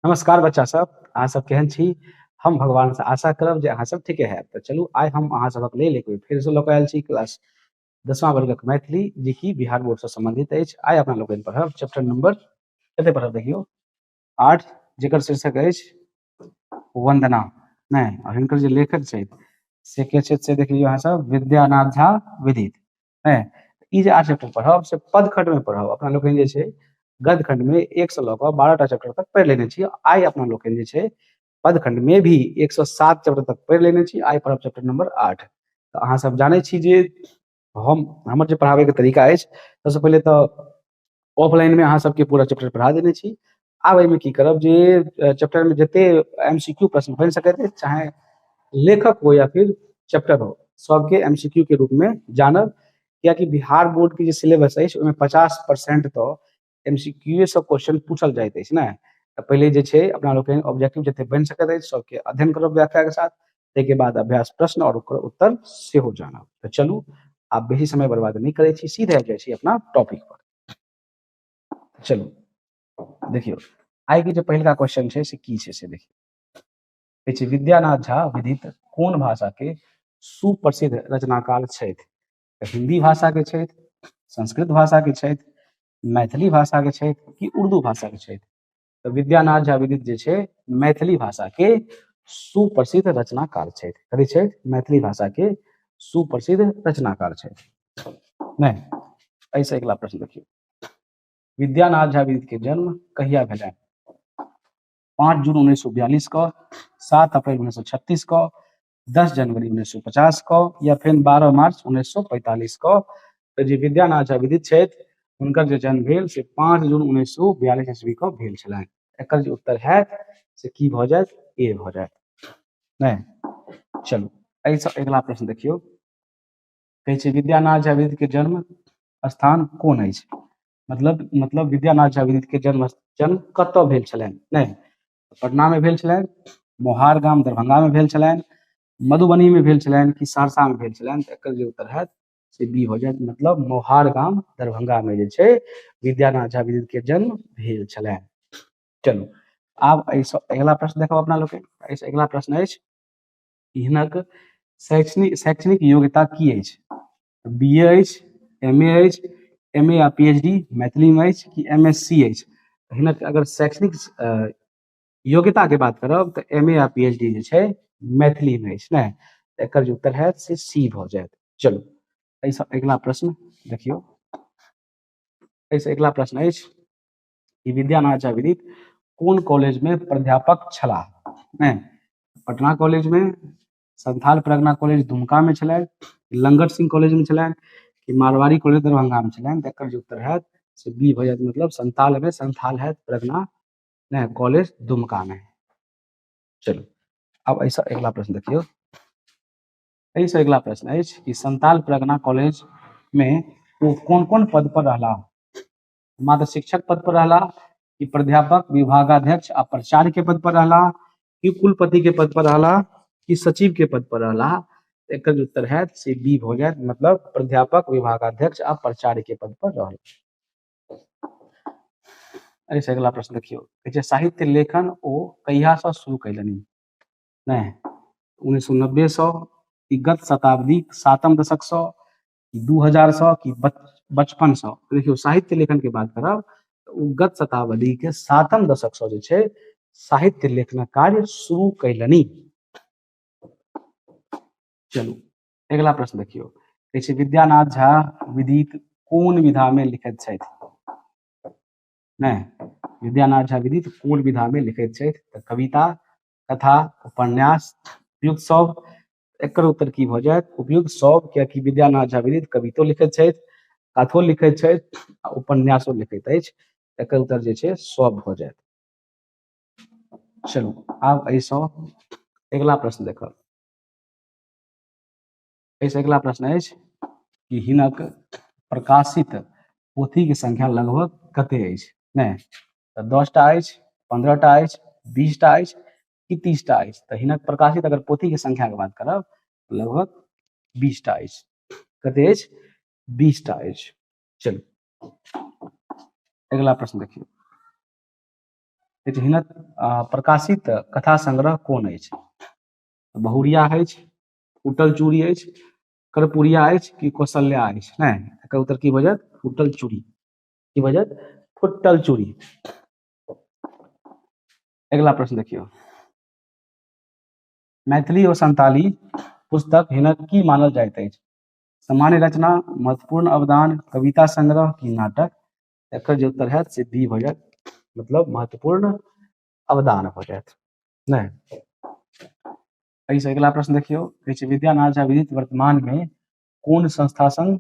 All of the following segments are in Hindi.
नमस्कार बच्चा सब, अहाँ सब केहन छी? हम भगवान से आशा करब जे अहाँ सब ठीके हैब। तऽ चलू आइ हम अहाँ सभक लेल एक बेर फेर से लऽ कऽ आयल छी क्लास 10वां वर्गक मैथिली, जे कि बिहार बोर्ड से संबंधित अछि। आइ अपना लोकनि पढ़ब चैप्टर नंबर कते पढ़ब देखियौ 8, जेकर शीर्षक अछि वंदना। नहि, और हिनकर जे लेखक छथि से के छथि से देख लियौ अहाँ सब, विद्यानाथ झा विदित। नहि, ई जे 8 चैप्टर पढ़ब से पद खंड में पढ़ब। अपना लोकनि जे छै गद्य खंड में 1 से लऽ कऽ 12टा चैप्टर तक पढ़ि लेने छी। आइ अपना लोकनि जे छै पद खंड में भी 107 चैप्टर तक पढ़ि लेने छी। आइ पढ़ब चैप्टर नंबर 8। तऽ अहाँ सब जानै छी जे हमर जे पढ़ाबै के तरीका अछि, सबसे पहिले तऽ ऑफलाइन में अहाँ सबके पूरा चैप्टर पढ़ा देने छी। आब एहिमे की करब जे चैप्टर में जते एमसीक्यू प्रश्न बनि सकैत अछि, चाहे लेखक हो या फिर चैप्टर हो, सबके एमसीक्यू के रूप में जानब। कियाकि बिहार बोर्ड के जे सिलेबस अछि ओहिमे 50% तो एमसीक्यू सब क्वेश्चन पूछल जाइत अछि ने। तऽ पहिले जे छै अपना लोकनि ऑब्जेक्टिव जते बनि सकैत अछि सबके अध्ययन करब व्याख्या के साथ। ताहिके बाद अभ्यास प्रश्न और ओकर उत्तर सेहो जानब। तऽ चलू आब बेसी समय बर्बाद नहीं करै छी, सीधे आबि जाइ छी अपना टॉपिक पर। चलू देखियौ आइ के जे पहिलका क्वेश्चन छै से की छै से देखियौ। कहै छै विद्यानाथ झा विदित कोन भाषा के सुप्रसिद्ध रचनाकार छथि? तऽ हिंदी भाषा के छथि, संस्कृत भाषा के छथि, मैथिली भाषा के छथि कि उर्दू भाषा के छथि? तऽ विद्यानाथ झा विदित जे छै मैथिली भाषा के सुप्रसिद्ध रचनाकार छथि। कथी छथि? मैथिली भाषा के सुप्रसिद्ध रचनाकार छथि। नहीं, ऐसे अगला प्रश्न देखिए। विद्यानाथ झा विदित के जन्म कहिया भेलनि? 5 जून 1942 को, 7 अप्रैल 1936 को, 10 जनवरी 1950 को या फिर 12 मार्च 1945 को? तो जे विद्यानाथ झा विदित छथि हुनकर जे जन्म भेल से 5 जून 1942 ईस्वी को भेल छलनि। एकर जे उत्तर हैत से की भऽ जायत? ए भऽ जायत। नहीं, चलू एहिसँ अगला प्रश्न देखियौ। कहै छै विद्यानाथ झा विदित के जन्म स्थान कोन अछि? मतलब विद्यानाथ झा विदित के जन्म कतऽ भेल छलनि? नहीं, पटना में भेल छलनि, मोहार गाम दरभंगा में भेल छलनि, मधुबनी में भेल छलनि कि सहरसा में भेल छलनि? तऽ एकर जे उत्तर हैत से बी हो जायत। मतलब मोहार गाम दरभंगा में जे छै विद्यानाथ झा विदित के जन्म भेल छलनि। चलू आब एहिसँ अगला प्रश्न देखब अपना लोग। एहिसँ अगला प्रश्न अछि हिनक शैक्षणिक योग्यता की अछि? बीए अछि, एमए अछि, एमए या पीएचडी मैथिली में अछि कि एमएससी अछि? हिनक अगर शैक्षणिक योग्यता के बात करब तऽ एमए या पीएचडी जे छै मैथिली में अछि ने। एकर जे उत्तर हैत से सी भऽ जायत। चलू एहिसँ अगला प्रश्न देखियौ। एहिसँ अगला प्रश्न अछि कि विद्यानाथ झा विदित कोन कॉलेज में प्राध्यापक छलाह? नहीं, पटना कॉलेज में, संथाल परगना कॉलेज दुमका में छलनि, लंगट सिंह कॉलेज में छलनि कि मारवाड़ी कॉलेज दरभंगा में छलनि? तऽ एकर जे उत्तर हैत से बी भऽ जायत। मतलब संथाल में संथाल हैत, परगना नहीं कॉलेज दुमका में। चलू अब ऐसा अगला प्रश्न देखियो। एहिसँ अगला प्रश्न अछि कि संथाल परगना कॉलेज में वो कौन कौन पद पर रहला? मात्र शिक्षक पद पर रहला कि प्राध्यापक, विभागाध्यक्ष आ प्राचार्य के पद पर रहला कि कुलपति के पद पर रहला कि सचिव के पद पर रहला? एकर जो उत्तर है से बी हो जाए। मतलब प्राध्यापक, विभागाध्यक्ष आ प्राचार्य के पद पर रहला। ऐसे अगला प्रश्न देखियो। साहित्य लेखन ओ कहिया से शुरू कैलनि? नहीं, 1990 सौ कि गत शताब्दी 7म दशक सौ, 2000 सौ कि 55 सौ? देखियो साहित्य लेखन के बात करब तो गत शताब्दी के 7म दशक सौ जे छै साहित्य लेखन कार्य शुरू कैलनि। चलू अगला प्रश्न देखियो। कहै छै विद्यानाथ झा विदित कोन विधा में लिखैत छथि? नहीं, विद्यानाथ झा विदित कोन विधा में लिखैत छथि? तऽ कविता, कथा, उपन्यास, उपयुक्त सब? एकर उत्तर की भऽ जायत? उपयुक्त सब। कियाकि विद्यानाथ झा विदित कवितो लिखैत छथि, कथो लिखैत छथि आ उपन्यासो लिखैत अछि। एकर उत्तर जे छै सब भऽ जायत। चलू आब एहिसँ अगला प्रश्न देखब। एहिसँ अगला प्रश्न अछि कि हिनक प्रकाशित पोथी के संख्या लगभग कते अछि? नहीं, तऽ 10टा अछि, 15टा अछि, 20टा अछि कि 30टा अछि? तऽ हिनक प्रकाशित अगर पोथी के संख्या के बात करब लगभग 20टा अछि। कते अछि? 20टा अछि। चलू अगला प्रश्न देखिए। हिनक प्रकाशित कथा संग्रह कोन अछि? बहुरिया अछि, फूटल चूड़ी अछि, कर्पूरिया अछि कि कौशल्या अछि? नहीं, एकर उत्तर की भऽ जायत? फूटल चूड़ी। की भऽ जायत? फूटल चूड़ी। अगला प्रश्न देखियौ, मैथिली और संताली पुस्तक हिनक की मानल जाइत अछि? सामान्य रचना, महत्वपूर्ण अवदान, कविता संग्रह की नाटक? एकर जे उत्तर है से बी भऽ जायत, मतलब महत्वपूर्ण अवदान भऽ जायत। नहीं, एहिसँ अगला प्रश्न देखियौ, कहै छै विद्यानाथ झा विदित वर्तमान में कोन संस्था संग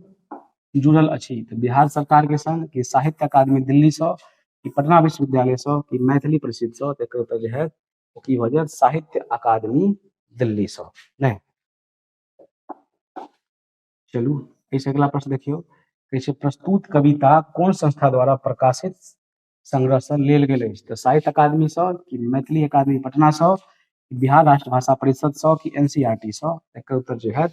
जुड़ल अछि? तऽ बिहार सरकार के संग, कि साहित्य अकादमी दिल्ली सँ, कि पटना विश्वविद्यालय सँ, कि मैथिली परिषद सँ? तऽ एकर उत्तर जे है ओ की भऽ जायत? साहित्य अकादमी दिल्ली सँ। नहीं, चलू एहिसँ अगला प्रश्न देखियौ, कहै छै प्रस्तुत कविता कोन संस्था द्वारा प्रकाशित संग्रह सँ लेल गेल अछि? तऽ साहित्य अकादमी सँ, कि मैथिली अकादमी पटना सँ, कि बिहार राष्ट्र भाषा परिषद सँ, कि एनसीईआरटी सँ? एकर उत्तर जो है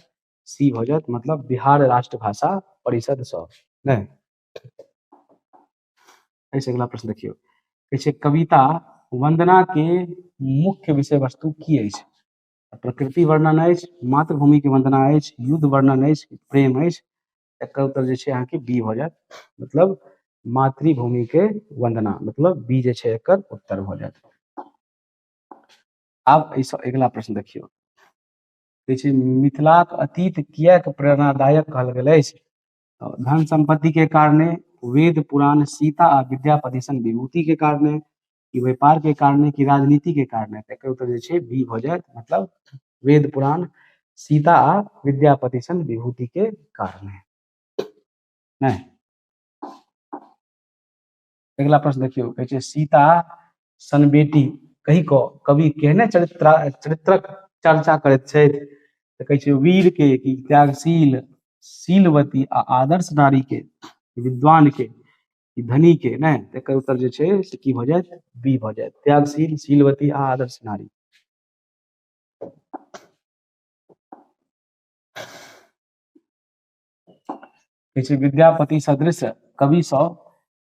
सी भऽ जायत, मतलब बिहार राष्ट्र भाषा परिषद सँ। नहीं, एहिसँ अगला प्रश्न देखियौ, कहै छै कविता वंदना के मुख्य विषय वस्तु की अछि? प्रकृति वर्णन अछि, मातृभूमि के वंदना अछि, युद्ध वर्णन अछि, प्रेम अछि? एकर उत्तर जे छै अहाँके बी भऽ जायत, मतलब मातृभूमि के वंदना, मतलब बी जे छै एकर उत्तर भऽ जायत। आब एहिसँ अगला प्रश्न देखियौ, कहै छै मिथिलाक अतीत किएक प्रेरणादायक कहल गेल अछि? धन संपत्ति के कारणे, वेद पुराण, सीता आ विद्यापति सन विभूति के कारणे, कि व्यापार के कारणे, कि राजनीति के कारणे? एकर उत्तर जे छै बी भऽ जायत, मतलब वेद पुराण, सीता आ विद्यापति सन विभूति के कारणे। नहीं, अगला प्रश्न देखियौ, कहै छै सीता सन बेटी कहि कऽ कवि केहने चरित्रक चर्चा करैत छथि? तऽ कहै छै वीर के, कि त्यागशील, शीलवती आ आदर्श नारी के, विद्वान के, कि धनी के? नहीं, एकर उत्तर जे छै से की भऽ जायत? बी भऽ जायत, त्यागशील, शीलवती आ आदर्श नारी। कहै छै विद्यापति सदृश कवि सँ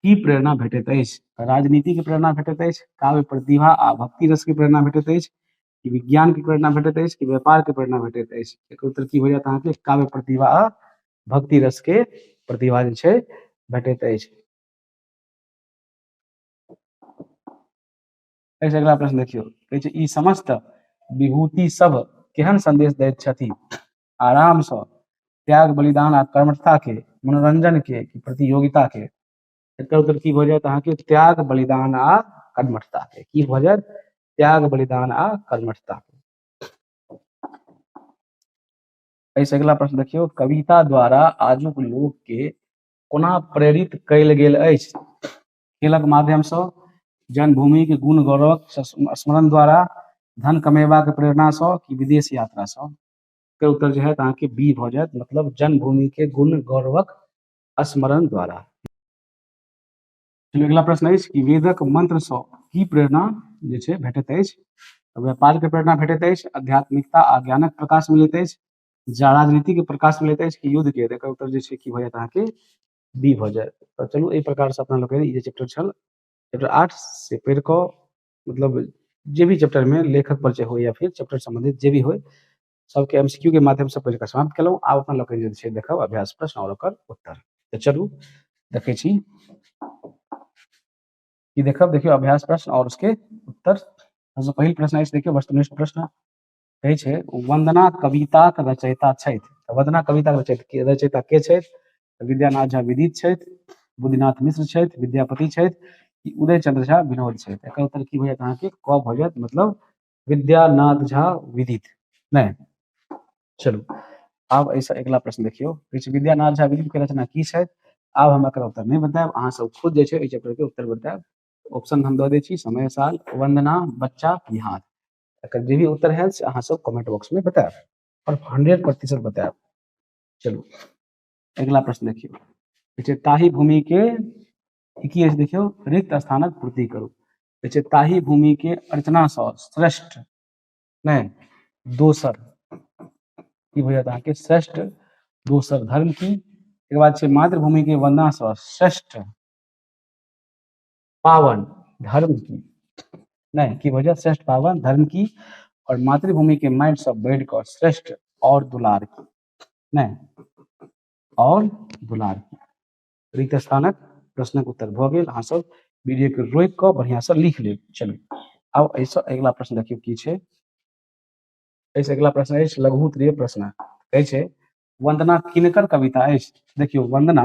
की प्रेरणा भेटैत अछि? राजनीति के प्रेरणा भेटैत अछि, काव्य प्रतिभा आ भक्ति रस के प्रेरणा भेटैत अछि, कि विज्ञान के प्रेरणा भेटैत अछि, कि व्यापार के प्रेरणा भेटैत अछि? एकर उत्तर की भऽ जायत अहाँके? काव्य प्रतिभा आ भक्ति रस के प्रतिभा जे छै भेटैत अछि। एहिसँ अगला प्रश्न देखियौ, कहै छै ई समस्त विभूति सब केहन संदेश दैत छथि? आराम सँ, त्याग बलिदान आ कर्मठता के, मनोरंजन के, कि प्रतियोगिता के? एकर उत्तर की भऽ जायत अहाँके? त्याग बलिदान आ कर्मठता के। की भऽ जायत? त्याग बलिदान आ कर्मठता के। एहिसँ अगला प्रश्न देखियौ, कविता द्वारा आजुक लोक के कोना प्रेरित कयल गेल अछि? खेलक माध्यम सँ, जन्मभूमि के गुण गौरवक स्मरण द्वारा, धन कमेबा के प्रेरणा सँ, कि विदेश यात्रा सँ? एकर उत्तर जो है अहाँके बी भऽ जायत, मतलब जन्मभूमि के गुण गौरवक स्मरण द्वारा। चलिए अगला प्रश्न अछि कि वेदक मंत्र सँ की प्रेरणा जे छै भेटैत अछि? व्यापार के प्रेरणा भेटैत अछि, आध्यात्मिकता आ ज्ञानक प्रकाश मिलैत अछि, राजनीति के प्रकाश मिलैत अछि, कि युद्ध के? एकर उत्तर जे छै की भऽ जायत अहाँके? बी भऽ जायत। तऽ चलू एहि प्रकार से अपना लोग ई जे चैप्टर छल, चैप्टर 8 से पढ़ि कऽ, मतलब जे भी चैप्टर में लेखक परिचय हो या फिर चैप्टर संबंधित जे भी हो, सबके एमसीक्यू के माध्यम से पढ़ि कऽ समाप्त केलहुँ। आब अपना लोग जे छै देखब अभ्यास प्रश्न और ओकर उत्तर। तऽ चलू देखै छी कि देखब, देखियौ अभ्यास प्रश्न और उसके उत्तर। सबसे पहिल प्रश्न अछि, देखियौ वस्तुनिष्ठ प्रश्न कहै छै वंदना कविताक रचयिता छथि? वंदना कविताक रचयिता के छथि? विद्यानाथ झा विदित छथि, बुद्धिनाथ मिश्र छथि, विद्यापति छथि, कि उदय चंद्र झा विनोद छथि? एकर उत्तर की भऽ जायत अहाँके? क भऽ जायत, मतलब विद्यानाथ झा विदित। नहीं, चलू आब एहिसँ अगला प्रश्न देखियौ, कहै छै विद्यानाथ झा विदित के रचना की छथि? आब हम एकर उत्तर नहीं बतायब, अहाँ सब खुद जे छै एहि चैप्टर के उत्तर बतायब। ऑप्शन हम दऽ दै छी, समय साल, वंदना, बच्चा, बिहार। एकर जे भी उत्तर है से अहाँ सब कमेंट बॉक्स में बतायब और 100% बतायब। चलू अगला प्रश्न देखियौ, कहै छै ताही भूमि के की अछि? देखियौ रिक्त स्थानक पूर्ति करू। कहै छै ताही भूमि के अर्चना सँ श्रेष्ठ नहीं, दोसर की भऽ जायत अहाँके? श्रेष्ठ दोसर धर्म की? एक बाद छै मातृभूमि के वंदना सँ श्रेष्ठ पावन धर्म की? नहीं की वजह श्रेष्ठ पावन धर्म की और मातृभूमि के माइंड सब बढ़कर श्रेष्ठ और दुलार की नहीं और दुलार की रिक्त स्थानक प्रश्नक उत्तर भ गेल। अहाँ सब वीडियो के रोक कऽ बढ़िया से लिख लेब। चलू आब ऐसा अगला प्रश्न देखियो की छै। ऐसे अगला प्रश्न अछि लघु उत्तरीय प्रश्न कहै छै वंदना किनकर कविता अछि। देखियो वंदना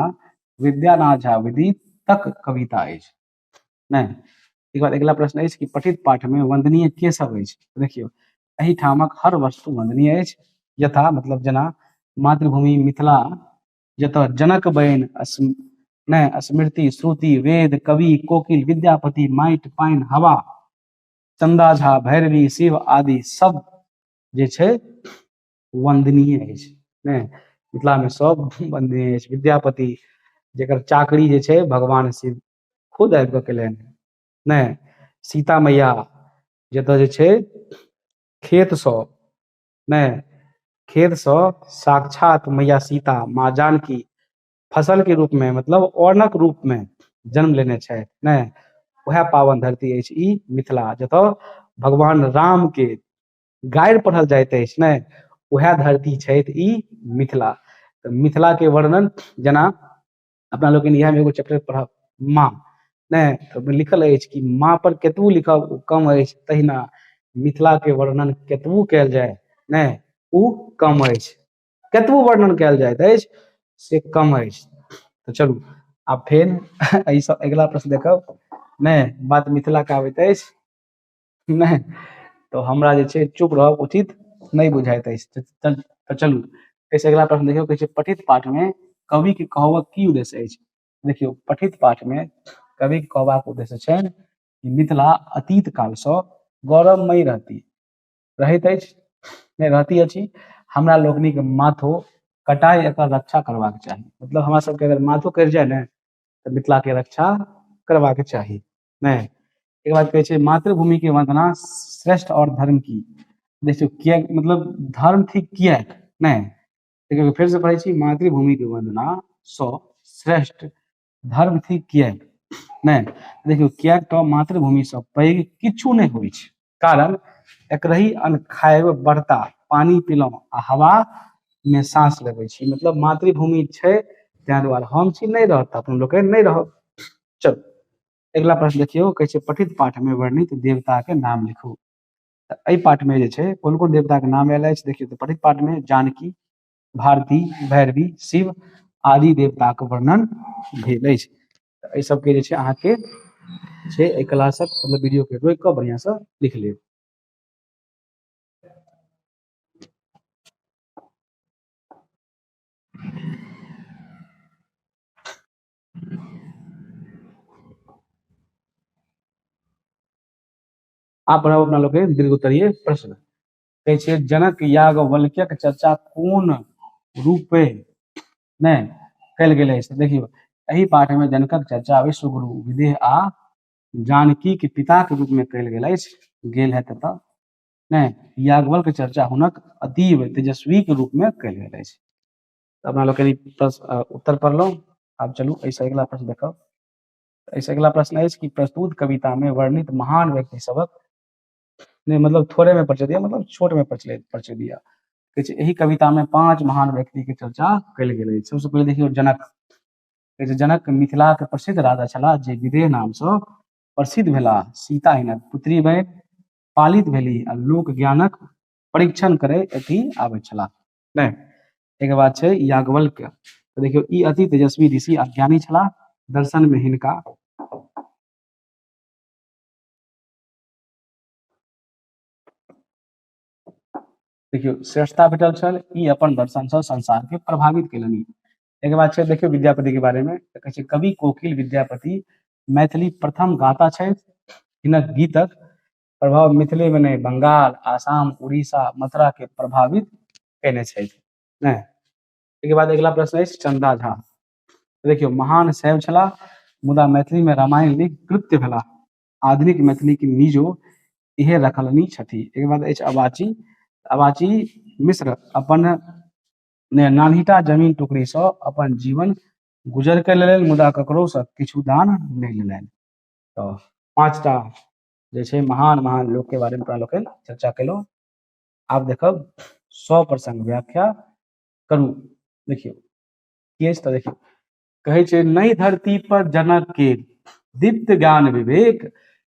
विद्यानाथ झा विदितक कविता अछि नहीं। एक बाद अगला प्रश्न अछि कि पठित पाठ में वंदनीय के सब अछि। देखियो एही ठामक हर वस्तु वंदनीय अछि यथा मतलब जना मातृभूमि मिथिला जतऽ जनक बयन नहीं स्मृति श्रुति वेद कवि कोकिल विद्यापति माटि पानि हवा चंदा झा भैरवी शिव आदि सब जे छै वंदनीय अछि नहीं। मिथिला में सब वंदनीय अछि। विद्यापति जेकर चाकरी जे छै भगवान शिव खुद आबि कऽ केलनि नहीं। सीता मैया जतऽ जे छै खेत सँ नहीं खेत सँ साक्षात मैया सीता माँ जानकी फसल के रूप में मतलब और्णक रूप में जन्म लेने छथि नहीं। वह पावन धरती अछि ई मिथिला जतऽ भगवान राम के गारि पढ़ल जाइत अछि नहीं। वह धरती छथि ई मिथिला। तऽ मिथिला के वर्णन जना अपना लोग इएह में एगो चैप्टर पढ़ब माँ नहीं तो लिखल अछि कि माँ पर केतबू लिखब ओ कम अछि तहिना मिथिला के वर्णन केतबू कयल जाय नहीं ओ कम अछि। केतबू वर्णन कयल जाइत अछि से कम अछि। तो चलू आब फेर ऐसा अगला प्रश्न देखब नहीं बात मिथिला के आबैत अछि नहीं तो हमरा जे छै चुप रहब उचित नहीं बुझाइत अछि। तो चलू ऐसे अगला प्रश्न देखियो कहै छै पठित पाठ में कवि के कहबक की उद्देश्य अछि। देखियो पठित पाठ में कवि के कहबाक उद्देश्य छनि कि मिथिला अतीत काल सँ गौरवमयी रहैत अछि नहीं रहती अछि। हमरा लोकनिक माथो कटाई एकर रक्षा करबाक चाही। मतलब हमरा सबके अगर माथो कटि जाए ने तो मिथिला के रक्षा करबाक चाही नहीं। एक बात कहै छै मातृभूमि के वंदना श्रेष्ठ और धर्म की। देखियो किया मतलब धर्म थी किया नहीं। देखियो फिर से पढ़ै छी मातृभूमि के वंदना सँ श्रेष्ठ धर्म थी किया नहीं। देखियो किया तो मातृभूमि सँ पैघ किछु नहीं होइ छै। कारण एकरही अन्न खाएब बढ़ता पानी पीलहुँ आ हवा में सांस लेबै छी। मतलब मातृभूमि छै तैं दुआरे हम छी नहीं रहत तऽ अपन लोक नहीं रहब। चलो अगला प्रश्न देखियो कहै छै पठित पाठ में वर्णित देवता के नाम लिखू। तऽ एहि पाठ में जे छै कोन कोन देवता के नाम आयल अछि। देखियो तऽ पठित पाठ में जानकी भारती भैरवी शिव आदि देवता के वर्णन भेल अछि। तऽ एहि सबके जे छै अहाँके छै एहि क्लासक मतलब वीडियो के रोकि कऽ बढ़िया से लिख लेब। आप पढ़ब अपना लोग के दीर्घ उत्तरीय प्रश्न कहै छै जनक याज्ञवल्क्यक चर्चा कोन रूपे नहीं कयल गेल अछि। देखियो एही पाठ में जनकक चर्चा विश्वगुरु विदेह आ जानकी के पिता के रूप में कयल गेल अछि गेल है ततऽ नहीं याज्ञवल्क्य के चर्चा हुनक अतीव तेजस्वी के रूप में कयल गेल अछि। तऽ अपना लोग के उत्तर पढ़लहुँ। आब चलू ऐसे अगला प्रश्न देखब। ऐसे अगला प्रश्न अछि कि प्रस्तुत कविता में वर्णित महान व्यक्ति सबक नहीं मतलब थोड़े में परिचय दिया मतलब छोट में परिचय दिया। कहै छै एही कविता में 5 महान व्यक्ति के चर्चा कयल गेल अछि। सबसे पहले देखियो जनक कहै छै जनक मिथिला के प्रसिद्ध राजा छलाह जे विदेह नाम सँ प्रसिद्ध भेलाह। सीता हिनक पुत्री बनि पालित भेली आ लोक ज्ञानक परीक्षण करे एथी आबैत छलाह नहीं। एक बात छै याज्ञवल्क्य तो देखियो ई अति तेजस्वी ऋषि आ ज्ञानी छलाह। दर्शन में हिनका देखियो श्रेष्ठता भेटल छल। ई अपन दर्शन सँ संसार के प्रभावित केलनि। एक बात छै देखियो विद्यापति के बारे में कहै छै कवि कोकिल विद्यापति मैथिली प्रथम गाता छथि। हिनक गीतक प्रभाव मिथिले में नहीं बंगाल आसाम उड़ीसा मथुरा के प्रभावित केने छथि नहीं। एक बाद अगला प्रश्न अछि चंदा झा देखियो महान शैव छलाह मुदा मैथिली में रामायण लिख कृत्य भेलाह। आधुनिक मैथिली के नीजो इहे रखलनी छथि। एक बाद अछि अबाची अबाची मिश्र अपन नान्हिटा जमीन टुकड़ी सँ अपन जीवन गुजर के लेलनि मुदा ककरो सँ किछु दान नहीं लेलनि। तो 5टा जे छै महान महान लोग के बारे में अपना लोकनि चर्चा केलहुँ। आब देखब 100 प्रसंग व्याख्या करू। देखियौ की अछि तऽ देखियौ कहै छै नहीं धरती पर जनक के दीप्त ज्ञान विवेक,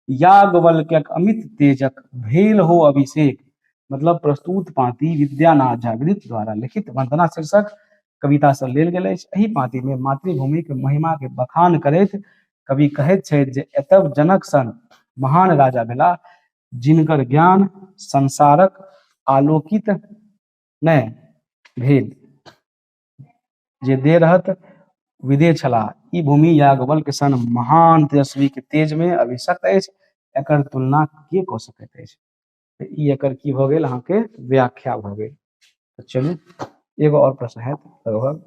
याज्ञवल्क्यक अमित तेजक भेल हो अभिषेक। मतलब प्रस्तुत पाँति विद्यानाथ झा विदित द्वारा लिखित वंदना शीर्षक कविता से लेल गेल अछि। एहि पाँति में मातृभूमि के महिमा के बखान करैत कवि कहैत छथि जे एतब जनक सन महान राजा भेला, जिनकर ज्ञान संसारक आलोकित नहि भेल, जे दे रहत विदे छलाह। ई भूमि याज्ञवल्क्य सन महान तेजस्वी के तेज में अभिषक्त अछि, एकर तुलना के कऽ सकैत अछि। तऽ ई एकर की भऽ गेल अहाँके व्याख्या भऽ गेल। तऽ चलू एगो और प्रश्न है लगभग,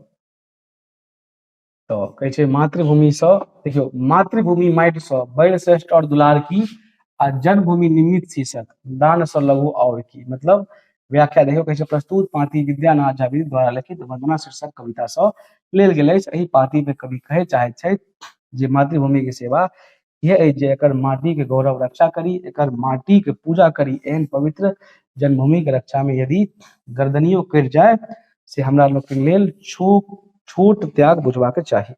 तो कहै छै मातृभूमि सँ देखियौ मातृभूमि माटि सँ बड़ श्रेष्ठ और दुलार की, आ जन्मभूमि निमित शीर्षक दान सँ लघु और की। मतलब व्याख्या देखियौ कहै छै प्रस्तुत पाँति विद्यानाथ झा विदित द्वारा लिखित वंदना शीर्षक कविता सँ लेल गेल अछि। एहि पाँति में कवि कहै चाहैत छथि जे मातृभूमि के सेवा यह अछि जे एकर माटी के गौरव रक्षा करी, एकर माटी के पूजा करी। एहन पवित्र जन्मभूमि के रक्षा में यदि गर्दनियो कटि जाय से हमरा लोकनि लेल छोट त्याग बुझबाक चाही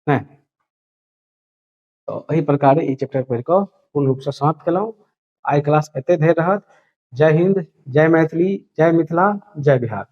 नहि। तो एहि प्रकारे ई चैप्टर पढ़ि कऽ पूर्ण रूप से समाप्त केलहुँ। आइ क्लास एते धरि रहत। जय हिंद, जय मैथिली, जय मिथिला, जय बिहार।